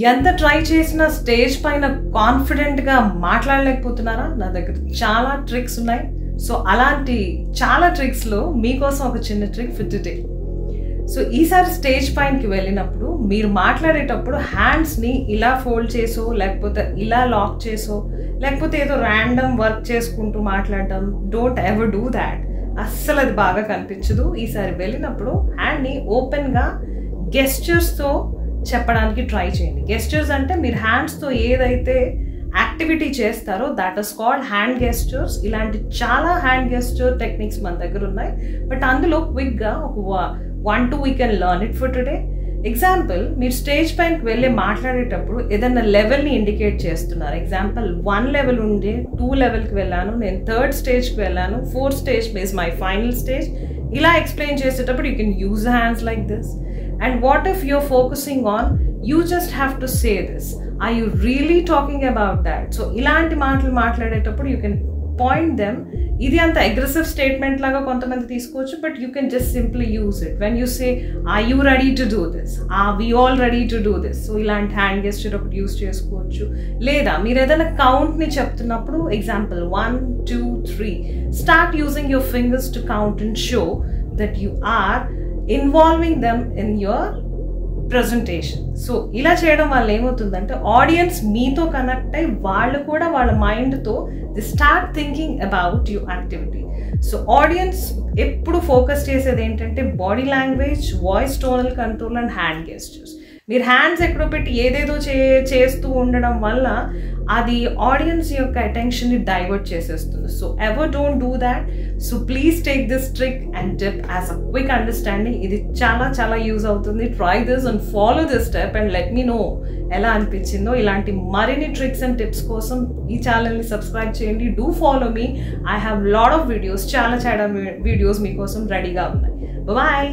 ఎంత ట్రై చేసినా స్టేజ్ పైన కాన్ఫిడెంట్గా మాట్లాడలేకపోతున్నారా? నా దగ్గర చాలా ట్రిక్స్ ఉన్నాయి. సో అలాంటి చాలా ట్రిక్స్లో మీకోసం ఒక చిన్న ట్రిక్ ఫర్ టుడే. సో ఈసారి స్టేజ్ పైనకి వెళ్ళినప్పుడు మీరు మాట్లాడేటప్పుడు హ్యాండ్స్ని ఇలా ఫోల్డ్ చేసో, లేకపోతే ఇలా లాక్ చేసో, లేకపోతే ఏదో ర్యాండమ్ వర్క్ చేసుకుంటూ మాట్లాడటం, డోంట్ ఎవర్ డూ దాట్. అస్సలు అది బాగా కనిపించదు. ఈసారి వెళ్ళినప్పుడు హ్యాండ్ని ఓపెన్గా గెస్చర్స్తో చెప్పడానికి ట్రై చేయండి. గెస్చర్స్ అంటే మీరు హ్యాండ్స్తో ఏదైతే యాక్టివిటీ చేస్తారో that is called hand gestures. ఇలాంటి చాలా హ్యాండ్ గెస్చర్ టెక్నిక్స్ మన దగ్గర ఉన్నాయి. బట్ అందులో క్విక్గా ఒక 1-2 we can learn it for today. Example, మీరు స్టేజ్ పైనకి వెళ్ళి మాట్లాడేటప్పుడు ఏదైనా లెవెల్ని ఇండికేట్ చేస్తున్నారు. ఎగ్జాంపుల్ 1 లెవెల్ ఉండి 2 లెవెల్కి వెళ్ళాను, నేను 3rd స్టేజ్కి వెళ్ళాను, 4th stage is my final stage. ఇలా ఎక్స్ప్లెయిన్ చేసేటప్పుడు you can use hands like this. And what if you're focusing on, you just have to say this. Are you really talking about that? So ilanti maatlu maatladetappudu you can point them. Idi anta aggressive statement laga kontamandi teesukochu, but you can just simply use it. When you say, are you ready to do this? Are we all ready to do this? So ilanti hand gesture okati use chesukochu. Leda meer edaina count ni cheptunnappudu, example 1 2 3, start using your fingers to count and show that you are involving them in your presentation. So ఇలా చేయడం వల్ల ఏమవుతుందంటే audience మీతో connect అయ్యి వాళ్ళు కూడా వాళ్ళ మైండ్తో the start thinking about your activity. So audience ఎప్పుడు ఫోకస్ చేసేది ఏంటంటే body language, voice tonal control and hand gestures. మీరు హ్యాండ్స్ ఎక్కడో పెట్టి ఏదేదో చేస్తూ ఉండడం వల్ల అది ఆడియన్స్ యొక్క అటెన్షన్ని డైవర్ట్ చేసేస్తుంది. So ever don't do that. So please take this trick and tip as a quick understanding. ఇది చాలా చాలా యూజ్ అవుతుంది. Try this and follow this step and let me know ఎలా అనిపించిందో. ఇలాంటి మరిన్ని ట్రిక్స్ అండ్ టిప్స్ కోసం ఈ ఛానల్ని సబ్స్క్రైబ్ చేయండి. Do follow me. I have lot of videos, చాలా వీడియోస్ మీకోసం రెడీగా ఉన్నాయి. బాయ్.